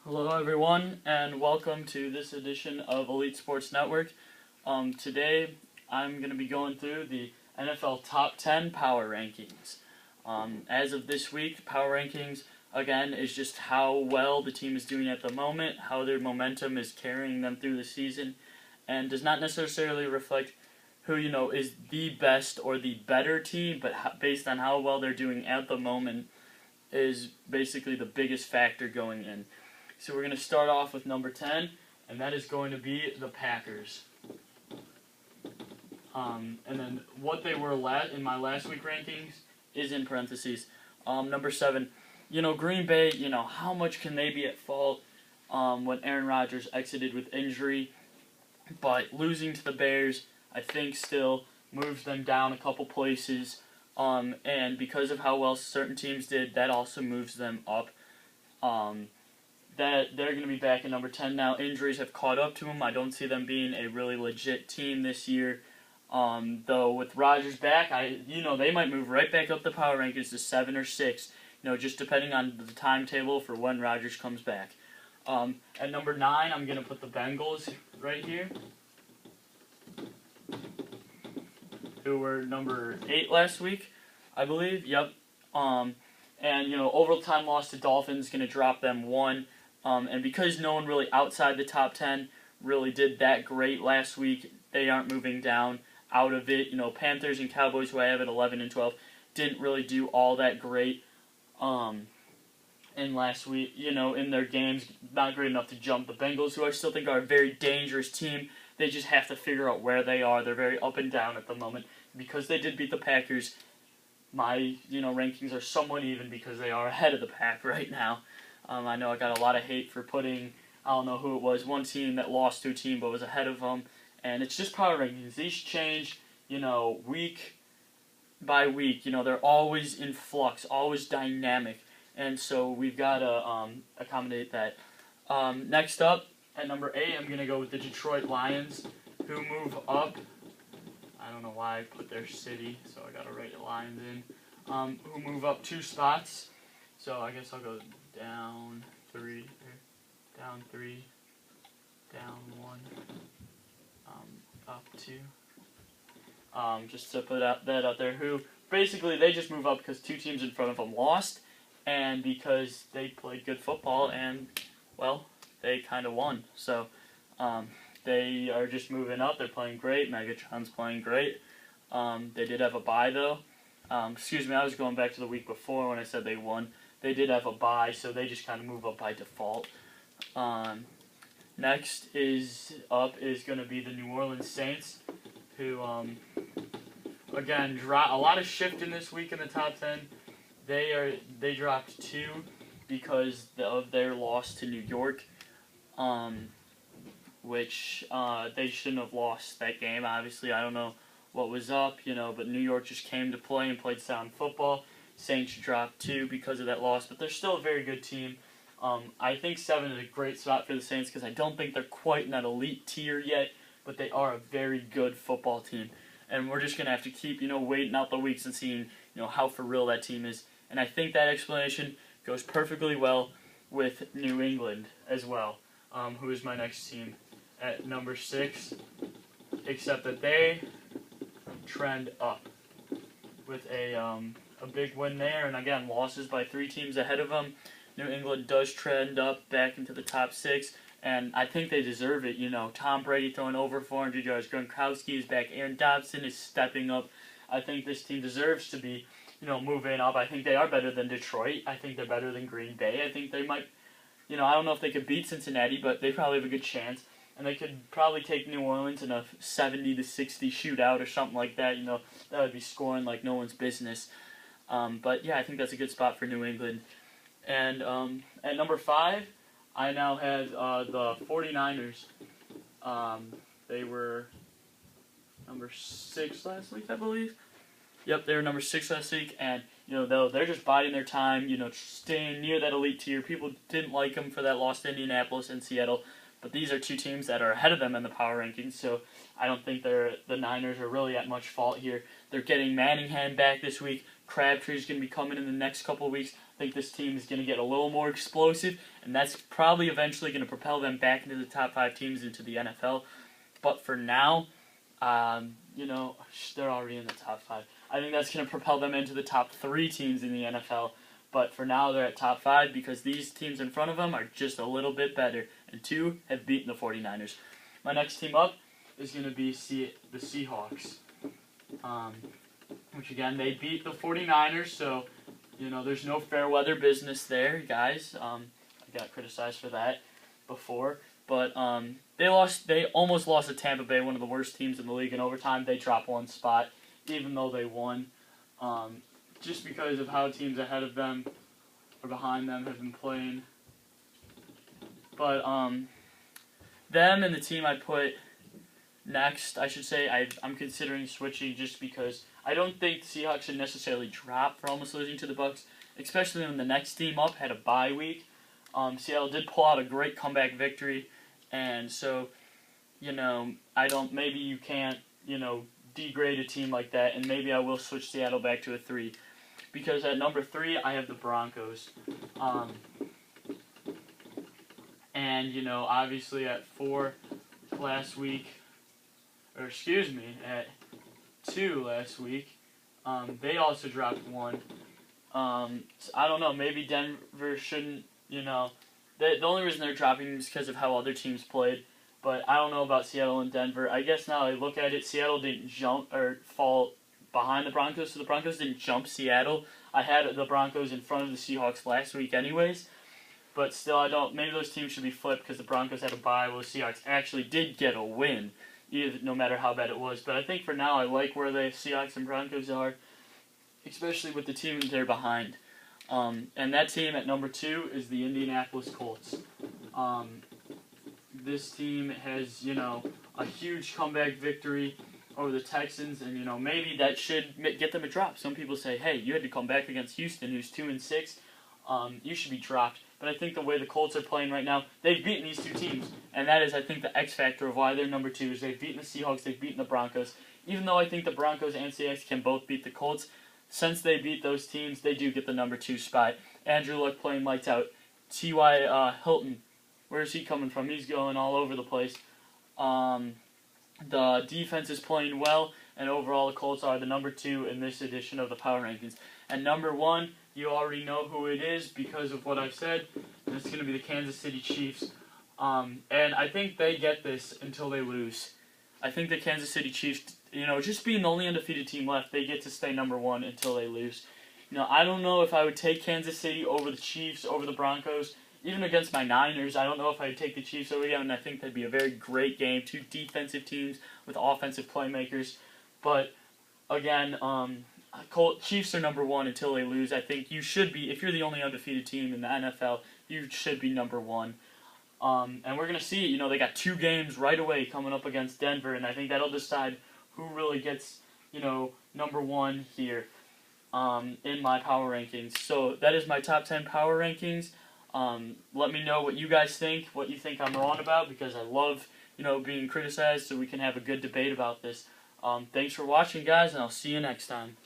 Hello, everyone, and welcome to this edition of Elite Sports Network. Today, I'm going to be going through the NFL Top 10 Power Rankings. As of this week, Power Rankings, again, is just how well the team is doing at the moment, how their momentum is carrying them through the season, and does not necessarily reflect who, is the best or the better team, but based on how well they're doing at the moment is basically the biggest factor going in. So we're going to start off with number 10, and that is going to be the Packers. And then what they were in my last week rankings is in parentheses. Number 7, Green Bay, how much can they be at fault when Aaron Rodgers exited with injury? But losing to the Bears, I think still moves them down a couple places. And because of how well certain teams did, that also moves them up. That they're going to be back at number 10 now. Injuries have caught up to them. I don't see them being a really legit team this year. Though with Rodgers back, they might move right back up the power rankings to 7 or 6. Just depending on the timetable for when Rodgers comes back. At number 9, I'm going to put the Bengals right here, who were number 8 last week, I believe. Yep. And overtime loss to Dolphins going to drop them 1. And because no one really outside the top 10 really did that great last week, they aren't moving down out of it. Panthers and Cowboys, who I have at 11 and 12, didn't really do all that great in last week. In their games, not great enough to jump the Bengals, who I still think are a very dangerous team. They just have to figure out where they are. They're very up and down at the moment. Because they did beat the Packers, my rankings are somewhat even because they are ahead of the pack right now. I know I got a lot of hate for putting, I don't know who it was, one team that lost to a team but was ahead of them. And it's just power rankings. These change, week by week. They're always in flux, always dynamic. And so we've got to accommodate that. Next up, at number 8, I'm going to go with the Detroit Lions, who move up. I don't know why I put their city, so I got to write the Lions in. Who move up 2 spots. So I guess I'll go down 3, down 1, up 2. Just to put that out there, who basically they just move up because 2 teams in front of them lost, and because they played good football, and, well, they kind of won. So they are just moving up. They're playing great. Megatron's playing great. They did have a bye, though. I was going back to the week before when I said they won. They did have a bye, so they just kind of move up by default. Next is going to be the New Orleans Saints, who, again, a lot of shifting this week in the top 10. They dropped 2 because of their loss to New York, which they shouldn't have lost that game. Obviously, I don't know what was up, but New York just came to play and played sound football. Saints dropped 2 because of that loss, but they're still a very good team. I think 7 is a great spot for the Saints because I don't think they're quite in that elite tier yet, but they are a very good football team. And we're just going to have to keep, waiting out the weeks and seeing, how for real that team is. And I think that explanation goes perfectly well with New England as well, who is my next team at number 6, except that they trend up with a big win there, and again, losses by 3 teams ahead of them. New England does trend up back into the top 6, and I think they deserve it. Tom Brady throwing over 400 yards, Gronkowski is back, Aaron Dobson is stepping up. I think this team deserves to be, moving up. I think they are better than Detroit. I think they're better than Green Bay. I think they might, I don't know if they could beat Cincinnati, but they probably have a good chance. And they could probably take New Orleans in a 70-60 shootout or something like that. That would be scoring like no one's business. But yeah, I think that's a good spot for New England. And at number 5, I now have the 49ers. They were number 6 last week, I believe. Yep, they were number 6 last week, and they're just biding their time. Staying near that elite tier. People didn't like them for that loss to Indianapolis and Seattle. But these are 2 teams that are ahead of them in the power rankings, so I don't think the Niners are really at much fault here. They're getting Manningham back this week. Crabtree's going to be coming in the next couple of weeks. I think this team is going to get a little more explosive, and that's probably eventually going to propel them back into the top 5 teams into the NFL. But for now, they're already in the top 5. I think that's going to propel them into the top 3 teams in the NFL. But for now, they're at top 5 because these teams in front of them are just a little bit better, and 2 have beaten the 49ers. My next team up is going to be the Seahawks, which again, they beat the 49ers, so there's no fair weather business there, guys. I got criticized for that before, but they almost lost to Tampa Bay, one of the worst teams in the league, in overtime. They dropped 1 spot, even though they won, just because of how teams ahead of them or behind them have been playing. But them and the team I put next, I should say, I'm considering switching just because I don't think the Seahawks should necessarily drop for almost losing to the Bucs, especially when the next team up had a bye week. Seattle did pull out a great comeback victory, and so, maybe you can't, degrade a team like that, and maybe I will switch Seattle back to a 3. Because at number 3, I have the Broncos. And, obviously at 4 last week, at 2 last week, they also dropped 1. I don't know, maybe Denver shouldn't, the only reason they're dropping is because of how other teams played. But I don't know about Seattle and Denver. I guess now I look at it, Seattle didn't jump or fall behind the Broncos, so the Broncos didn't jump Seattle. I had the Broncos in front of the Seahawks last week anyways. But still, maybe those teams should be flipped because the Broncos had a bye while the Seahawks actually did get a win, no matter how bad it was. But I think for now, I like where the Seahawks and Broncos are, especially with the team they're behind. And that team at number 2 is the Indianapolis Colts. This team has, a huge comeback victory over the Texans, and, maybe that should get them a drop. Some people say, hey, you had to come back against Houston, who's 2-6. You should be dropped. But I think the way the Colts are playing right now, they've beaten these 2 teams. And that is, I think, the X factor of why they're number 2 is they've beaten the Seahawks, they've beaten the Broncos. Even though I think the Broncos and Seahawks can both beat the Colts, since they beat those teams, they do get the number 2 spot. Andrew Luck playing lights out. T.Y. Hilton, where is he coming from? He's going all over the place. The defense is playing well, and overall the Colts are the number 2 in this edition of the Power Rankings. And number 1, you already know who it is because of what I've said. And it's going to be the Kansas City Chiefs. And I think they get this until they lose. I think the Kansas City Chiefs, just being the only undefeated team left, they get to stay number 1 until they lose. I don't know if I would take Kansas City over the Chiefs, over the Broncos. Even against my Niners, I don't know if I'd take the Chiefs over them, and I think that'd be a very great game. 2 defensive teams with offensive playmakers. But, again, Chiefs are number 1 until they lose. I think you should be, if you're the only undefeated team in the NFL, you should be number 1. And we're going to see, they got 2 games right away coming up against Denver, and I think that'll decide who really gets, number 1 here in my power rankings. So that is my top 10 power rankings. Let me know what you guys think, what you think I'm wrong about, because I love, being criticized, so we can have a good debate about this. Thanks for watching, guys, and I'll see you next time.